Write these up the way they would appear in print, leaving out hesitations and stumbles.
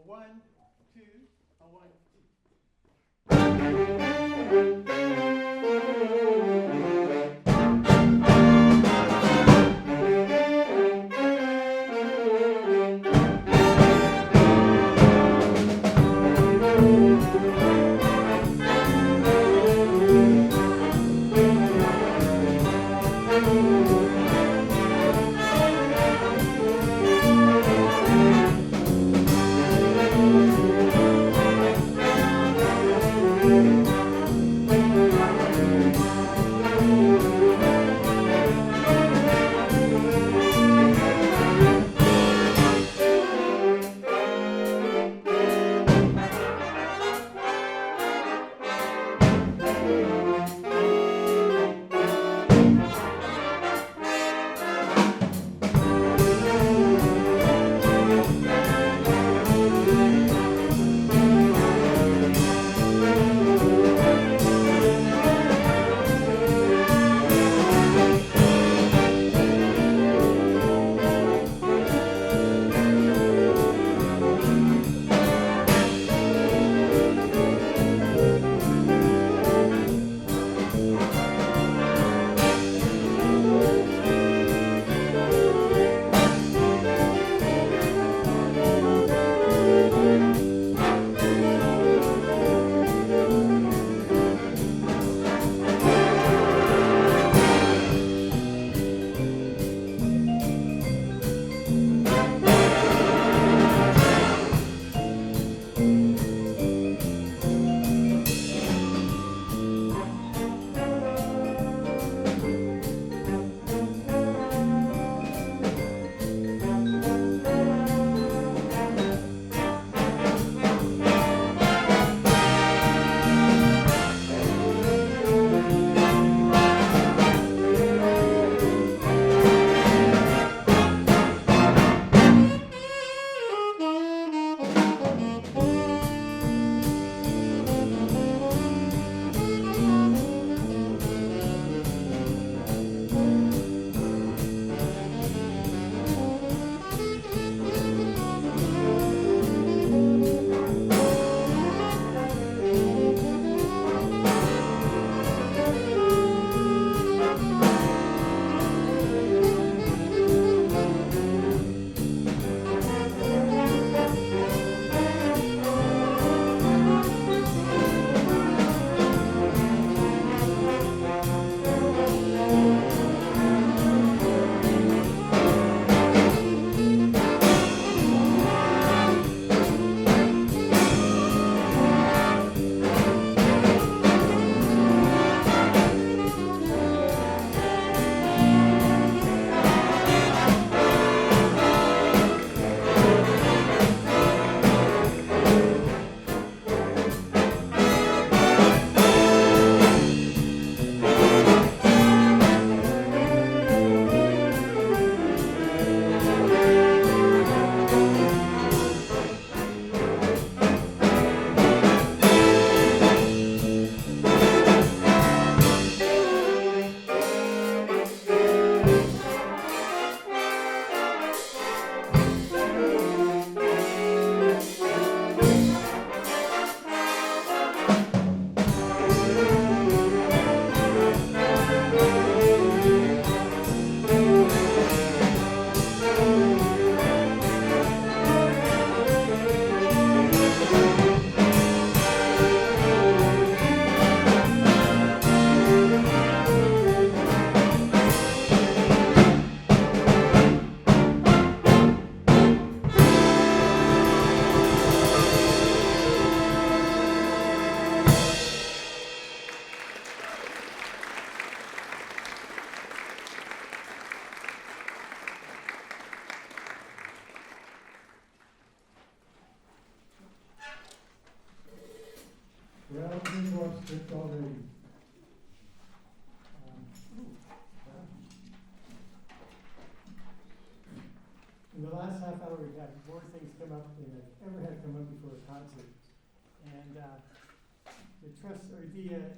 1, 2, a 1,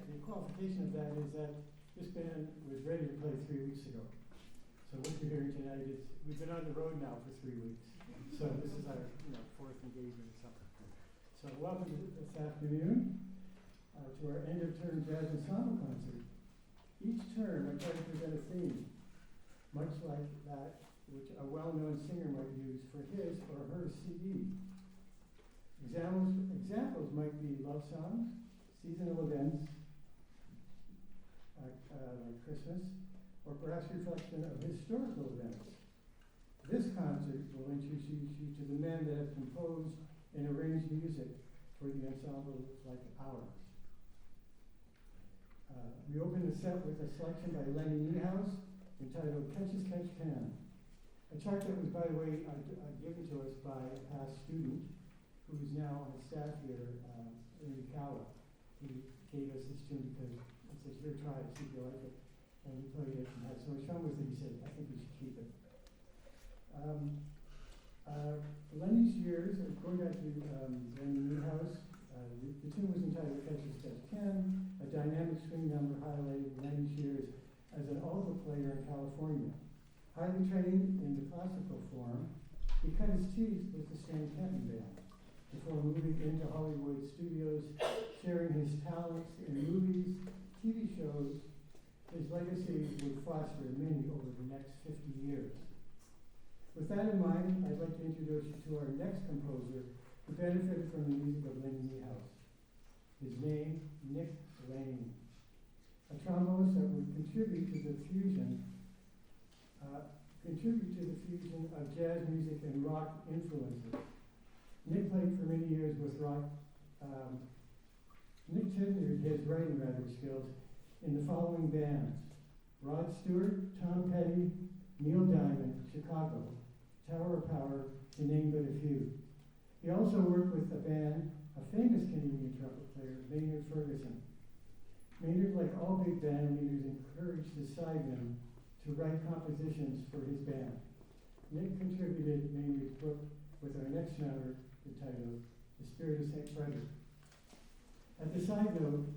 the qualification of that is that this band was ready to play 3 weeks ago. So what you're hearing tonight is we've been on the road now for 3 weeks. So this is our fourth engagement or something. So welcome this afternoon to our end of term jazz ensemble concert. Each term I try to present a theme, much like that which a well-known singer might use for his or her CD. Examples might be love songs, seasonal events, like Christmas, or perhaps reflection of historical events. This concert will introduce you to the men that have composed and arranged music for the ensemble like ours. We open the set with a selection by Lenny Niehaus entitled Catch as Catch Can. A chart that was, by the way, given to us by a past student who is now on the staff here in Kawa. He gave us this tune because he says, here, try it, see if you like it. And we played it and had so much fun with it, he said, I think we should keep it. Lenny's years, going back to Lenny Niehaus, the tune was entitled Catch as Catch Can, a dynamic swing number highlighting Lenny's years as an alto player in California. Highly trained in the classical form, he cut his teeth with the Stan Kenton Band before moving into Hollywood studios, sharing his talents in movies, TV shows. His legacy would foster many over the next 50 years. With that in mind, I'd like to introduce you to our next composer who benefited from the music of Lenny Niehaus. His name, Nick Lane, a trombonist that would contribute to the fusion of jazz music and rock influences. Nick played for many years with rock. Nick tendered his writing skills in the following bands: Rod Stewart, Tom Petty, Neil Diamond, Chicago, Tower of Power, to name but a few. He also worked with a band, a famous Canadian trumpet player, Maynard Ferguson. Maynard, like all big band leaders, encouraged his sidemen to write compositions for his band. Nick contributed Maynard's book with our next number, entitled The Spirit of St. Frederick. At the side note,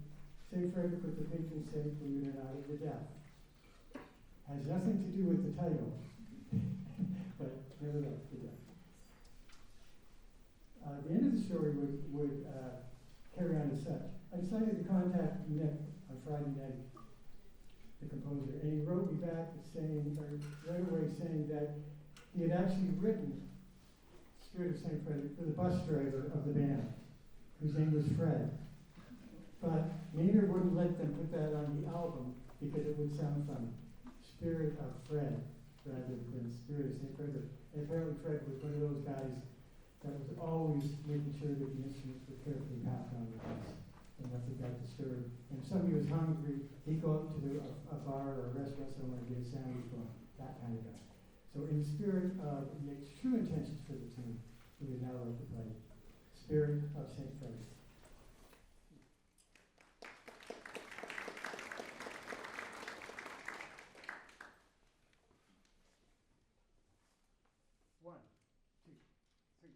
St. Frederick was the patron saint, believe it or not, of the deaf. Has nothing to do with the title, but nevertheless, the deaf. The end of the story would carry on as such. I decided to contact Nick on Friday night, the composer, and he wrote me back right away saying that he had actually written Spirit of St. Frederick for the bus driver of the band, whose name was Fred. But Maynard wouldn't let them put that on the album because it would sound funny. Spirit of Fred rather than Spirit of St. Frederick. And apparently Fred was one of those guys that was always making sure that the instruments were carefully packed on the bus and nothing got disturbed. And if somebody was hungry, he'd go up to a bar or a restaurant somewhere and get a sandwich for him, that kind of guy. So in the spirit of Nick's true intentions for the tune, we would now like to play Spirit of St. Frederick. One, two, three.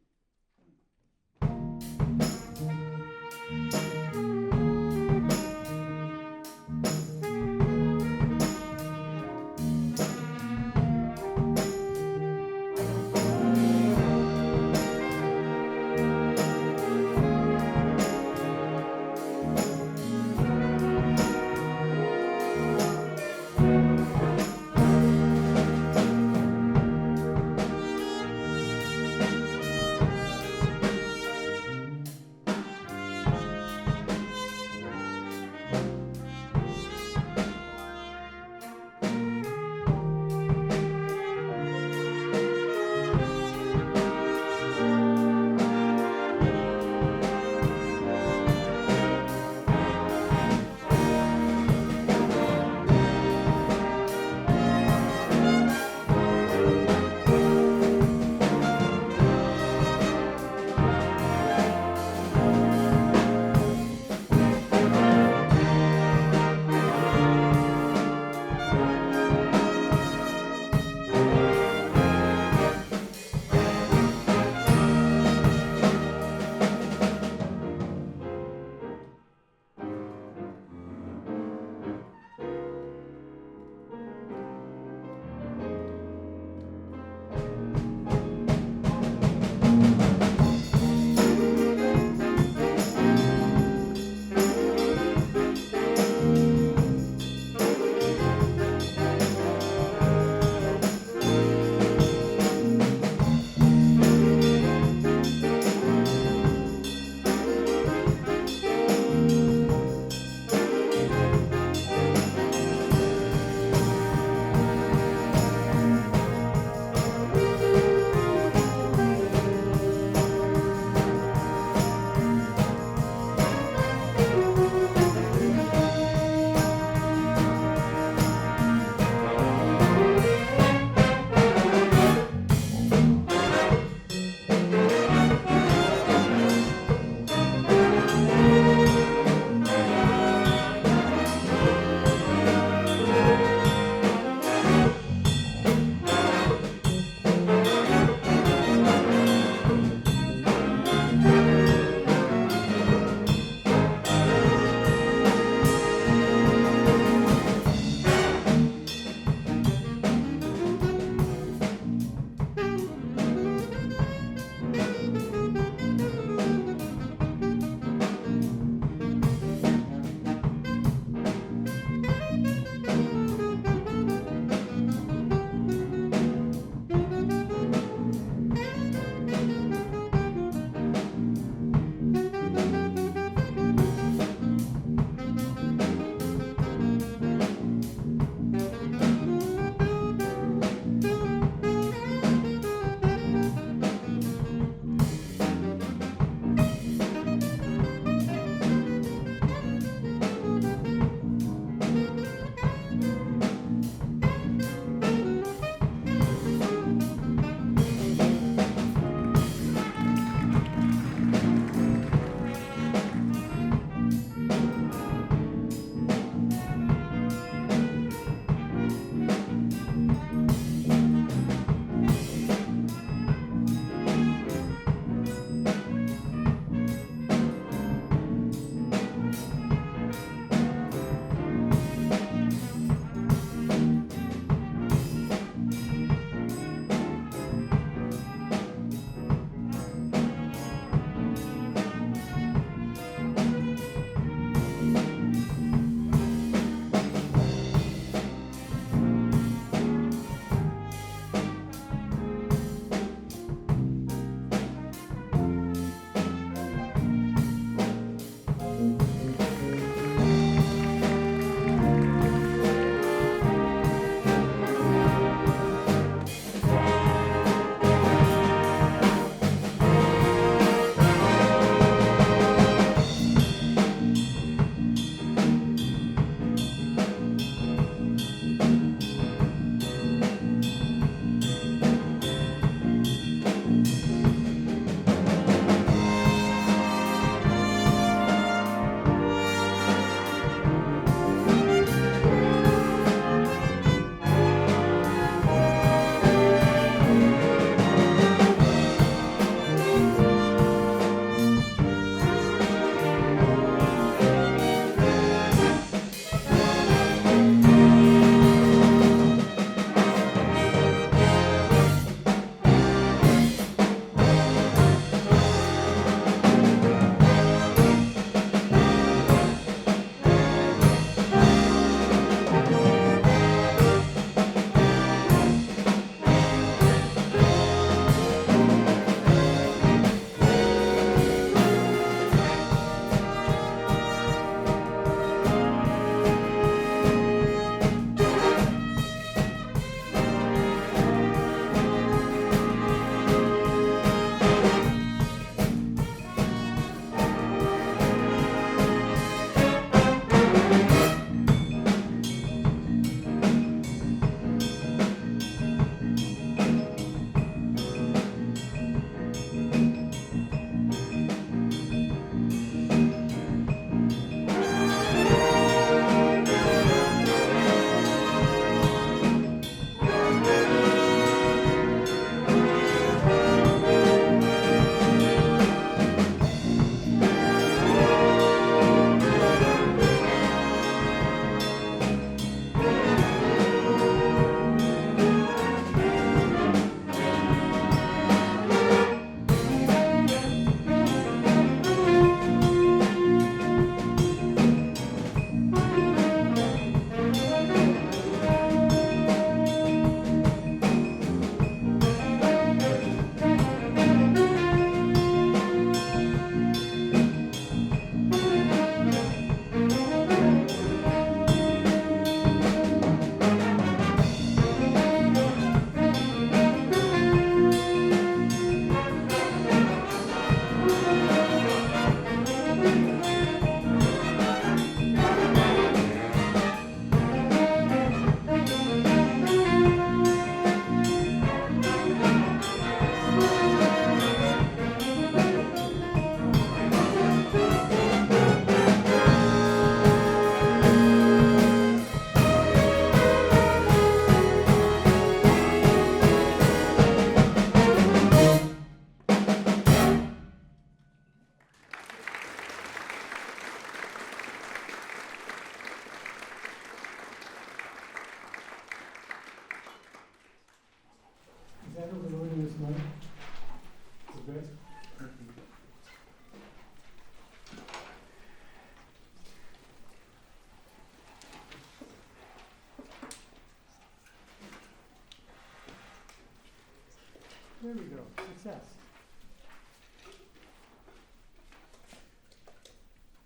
success.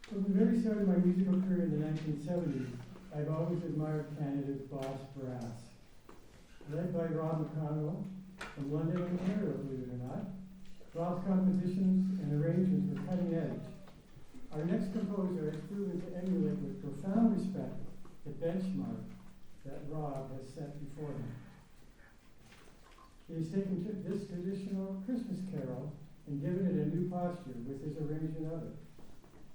From the very start of my musical career in the 1970s, I've always admired Canada's boss brass. Led by Rob McConnell from London, Ontario, believe it or not, Rob's compositions and arrangements were cutting edge. Our next composer has proven to emulate with profound respect the benchmark that Rob has set before him. He has taken this traditional Christmas carol and given it a new posture with his arrangement of it,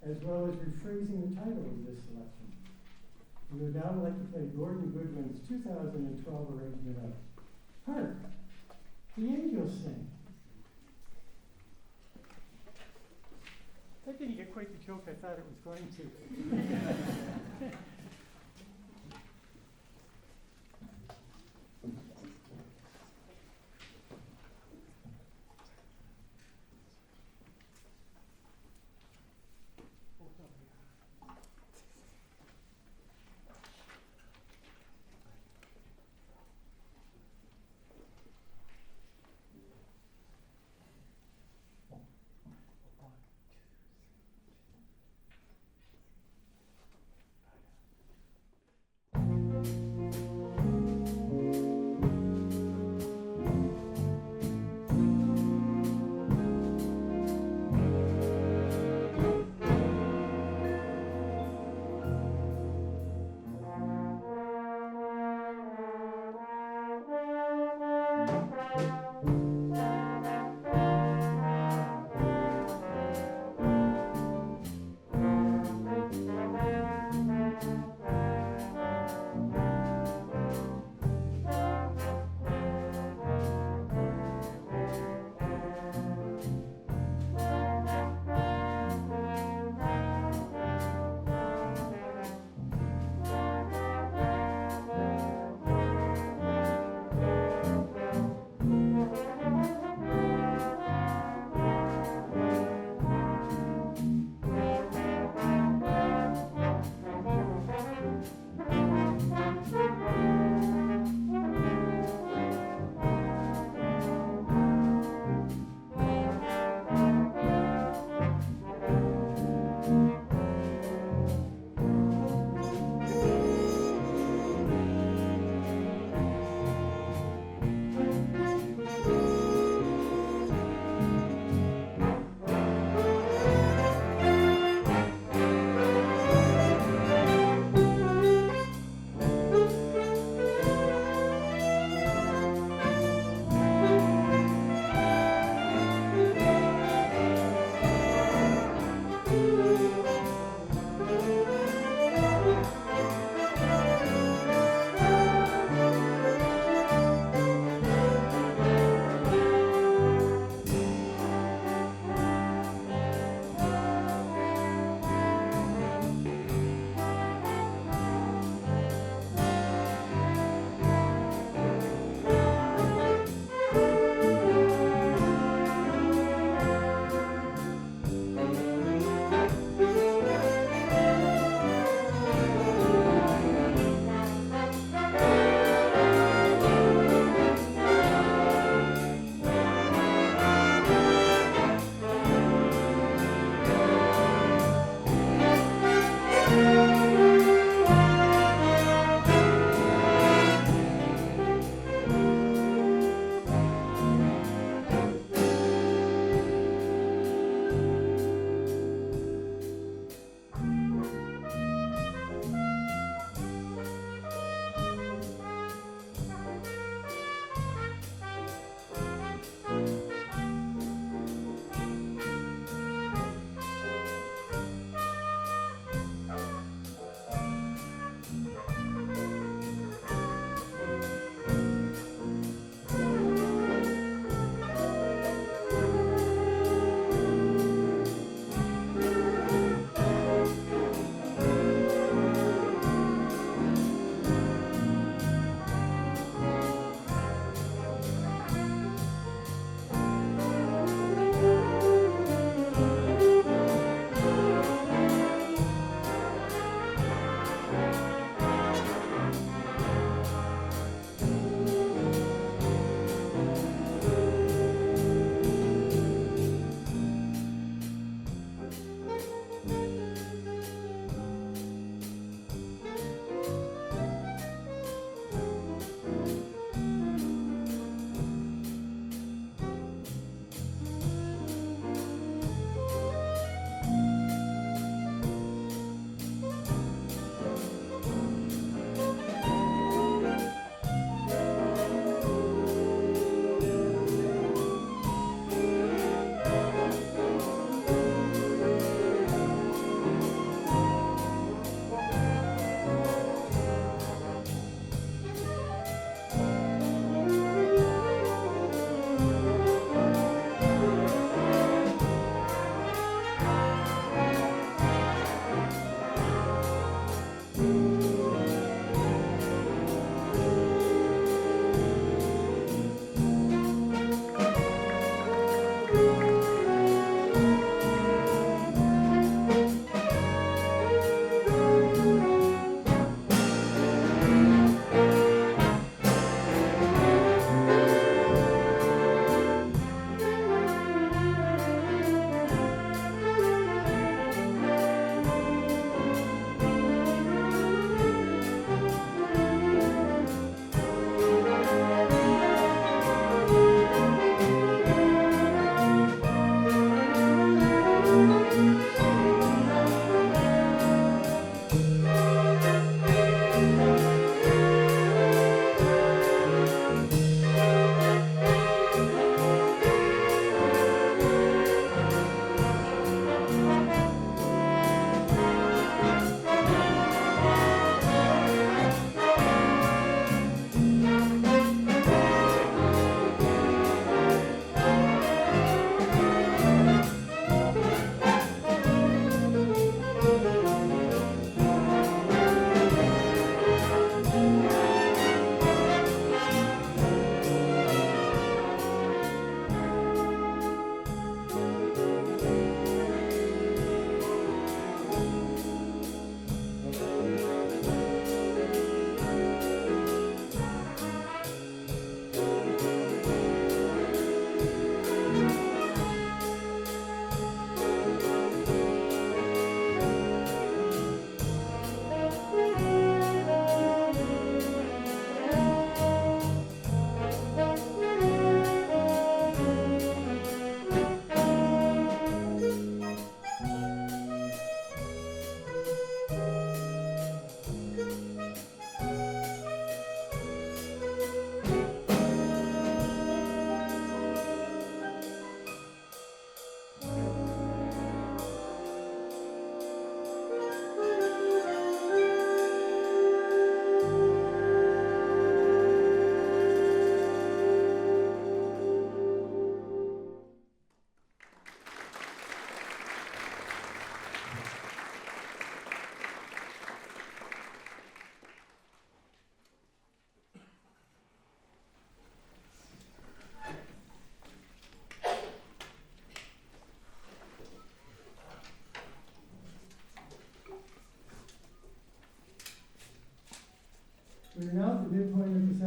as well as rephrasing the title of this selection. We would now like to play Gordon Goodwin's 2012 arrangement of Hark, the Angels Sing. That didn't get quite the joke I thought it was going to.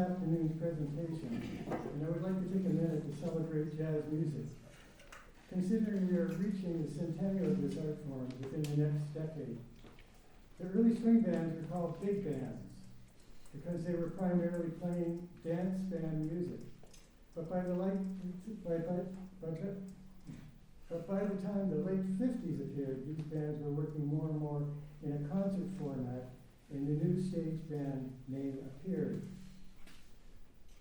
afternoon's presentation, and I would like to take a minute to celebrate jazz music. Considering we are reaching the centennial of this art form within the next decade, the early string bands were called big bands because they were primarily playing dance band music. But by the time the late 50s appeared, these bands were working more and more in a concert format, and the new stage band name appeared.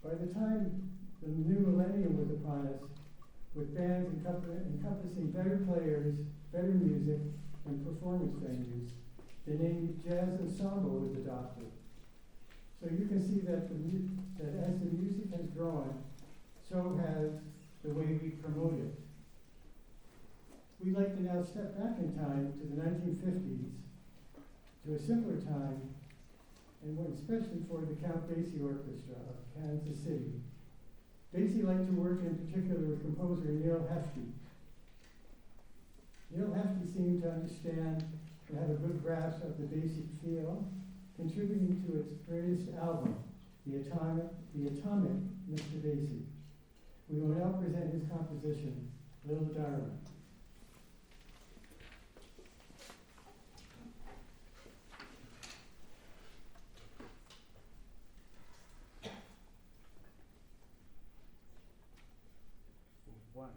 By the time the new millennium was upon us, with bands encompassing better players, better music, and performance venues, the name Jazz Ensemble was adopted. So you can see that as the music has grown, so has the way we promote it. We'd like to now step back in time to the 1950s, to a simpler time, and one especially for the Count Basie Orchestra of Kansas City. Basie liked to work in particular with composer Neil Hefti. Neil Hefti seemed to understand and have a good grasp of the basic feel, contributing to its greatest album, The Atomic Mr. Basie. We will now present his composition, Little Darling. One.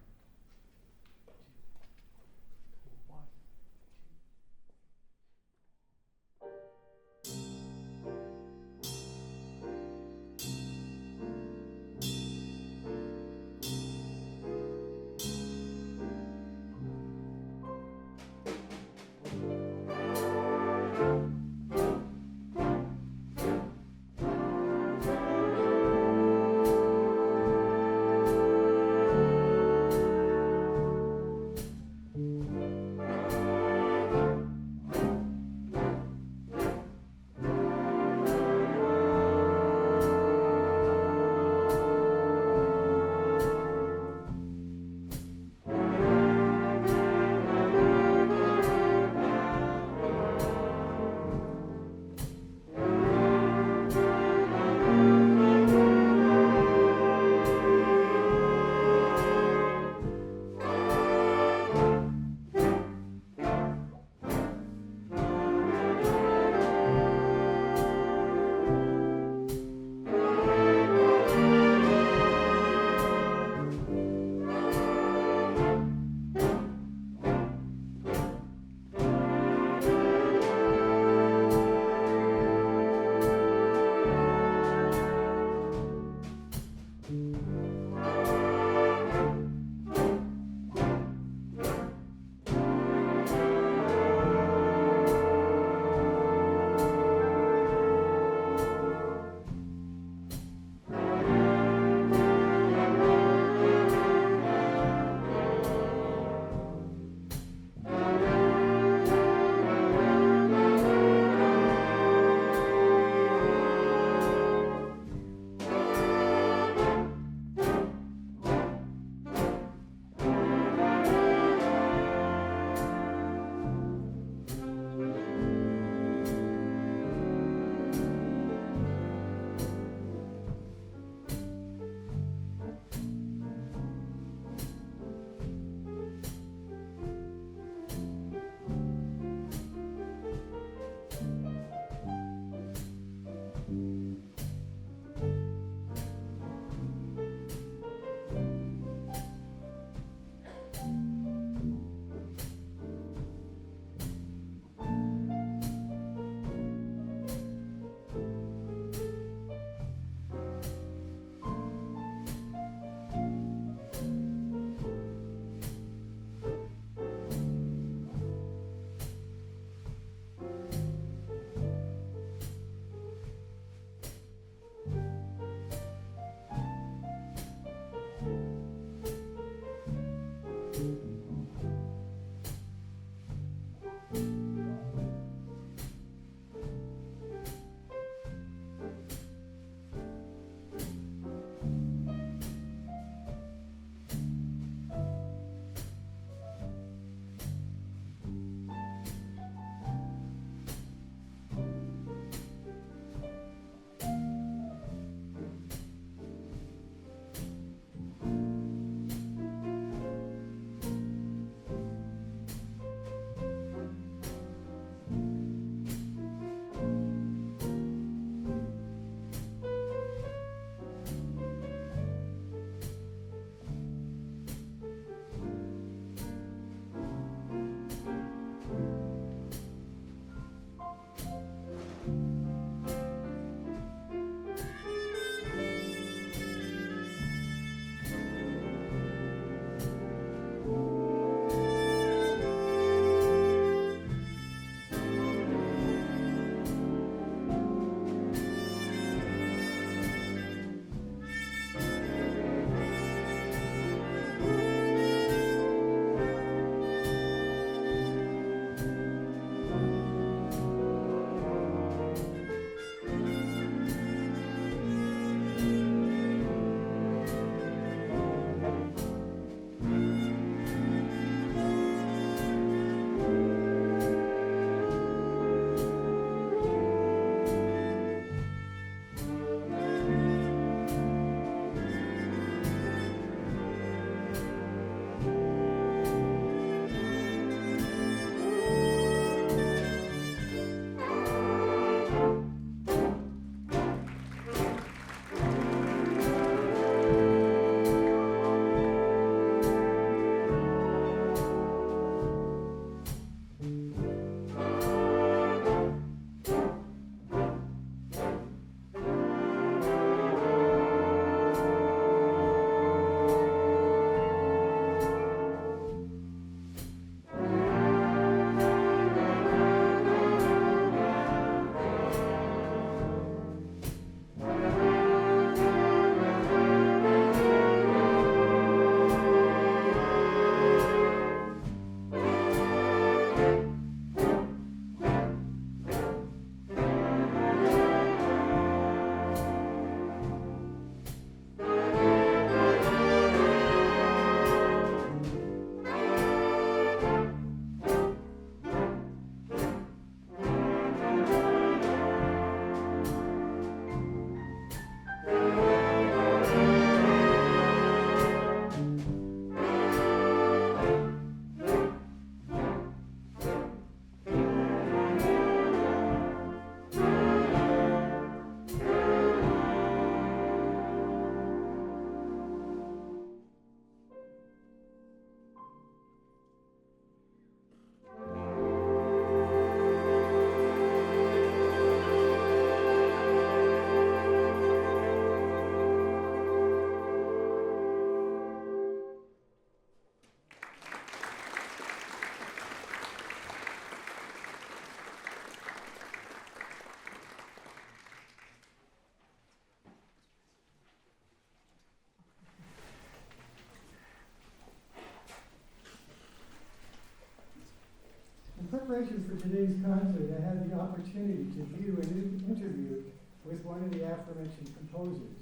preparation for today's concert, I had the opportunity to view an interview with one of the aforementioned composers.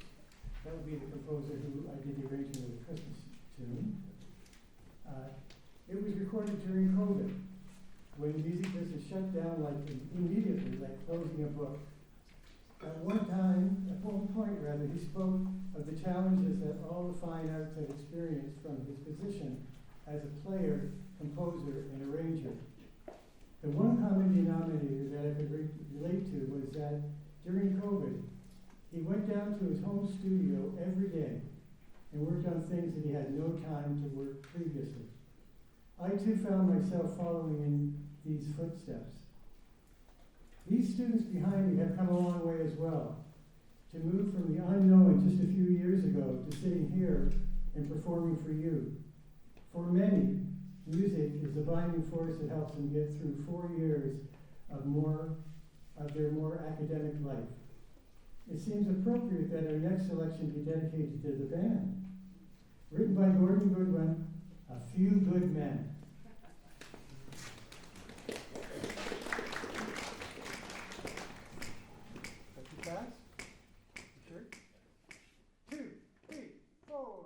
That would be the composer who I did the arrangement of the Christmas tune. It was recorded during COVID, when the music business shut down like immediately, like closing a book. At one point, he spoke of the challenges that all the fine arts had experienced from his position as a player, composer, and arranger. The one common denominator that I could relate to was that during COVID, he went down to his home studio every day and worked on things that he had no time to work previously. I too found myself following in these footsteps. These students behind me have come a long way as well, to move from the unknown just a few years ago to sitting here and performing for you. For many, music is the binding force that helps them get through 4 years of their more academic life. It seems appropriate that our next selection be dedicated to the band. Written by Gordon Goodwin, A Few Good Men. Fast? Sure? 2, 3, 4.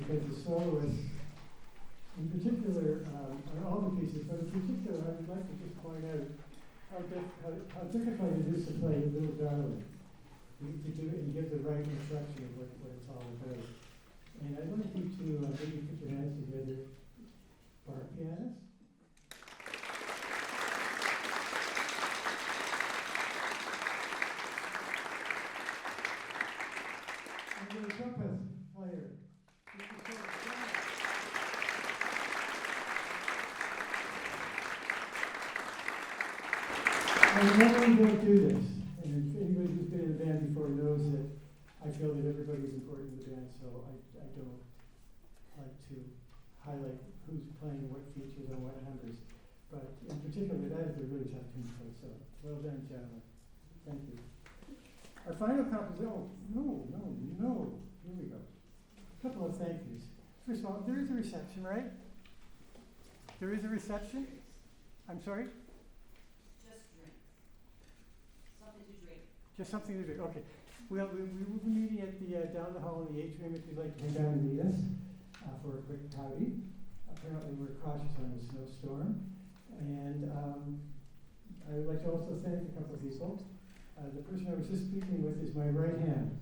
because the soloists, in particular, on all the pieces, but in particular, I would like to just point out how difficult it is to play Little Darling. You need to do it and give the right instruction of what it's all about. And I'd like you to maybe put your hands together for our pianist. And the trumpet player. I normally don't do this, and if anybody who's been in a band before knows that I feel that everybody is important in the band, so I don't like to highlight who's playing what features and what numbers. But in particular, that is a really tough tune to play, so well done, gentlemen. Thank you. Our final composition, no, here we go. A couple of thank yous. First of all, there is a reception, right? There is a reception? I'm sorry? Just something to drink, okay. Well, we will be meeting at the, down the hall in the atrium if you'd like to come down and meet us for a quick howdy. Apparently we're cautious on the snowstorm. And I would like to also thank a couple of people. The person I was just speaking with is my right hand,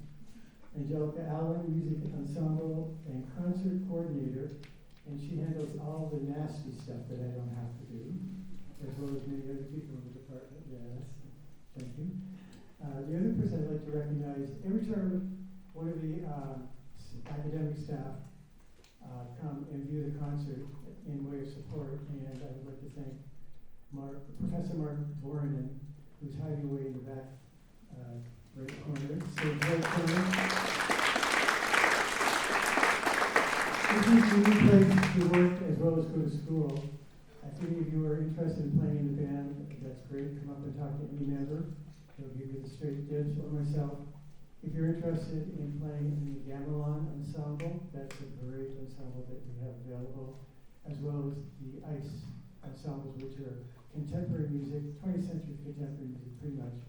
Angelica Allen, music ensemble and concert coordinator, and she handles all the nasty stuff that I don't have to do, as well as many other people in the department. Yes, thank you. The other person I'd like to recognize, every time one of the academic staff come and view the concert in way of support, and I would like to thank Professor Mark Voronin, who's hiding away in the back right corner, stage right corner. This is a new place to work as well as go to school. If any of you are interested in playing in the band, that's great. Come up and talk to any member. They'll give you the straight dibs, or myself. If you're interested in playing in the Gamelan Ensemble, that's a great ensemble that we have available, as well as the ICE ensembles, which are contemporary music, 20th century contemporary music, pretty much,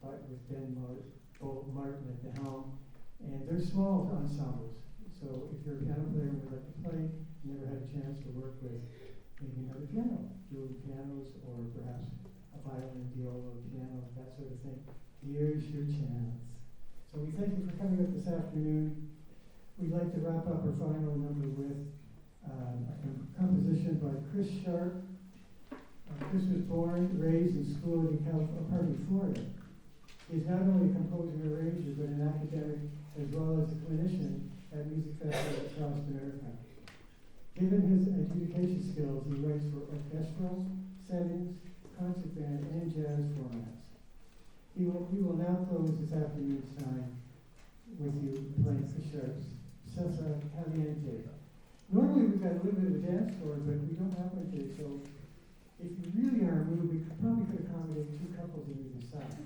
but with Ben Martin at the helm. And they're small ensembles, so if you're a piano player and would like to play, never had a chance to work with maybe another piano, dual pianos, or perhaps a violin, viola, piano, that sort of thing. Here's your chance. So we thank you for coming up this afternoon. We'd like to wrap up our final number with a composition by Chris Sharp. Chris was born, raised, and schooled in Florida. He's not only a composer and arranger, but an academic as well as a clinician at music festivals across America. Given his adjudication skills, he writes for orchestral settings, concert band, and jazz formats. He will now close this afternoon's time with you playing Chris Sharp's Salsa Caliente. Normally we've got a little bit of a dance floor, but we don't have one today, so if you really are in a mood, we probably could accommodate two couples on either side.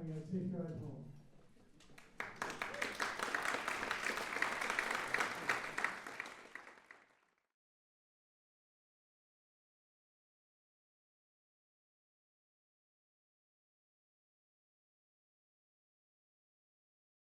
coming out, safe drive home.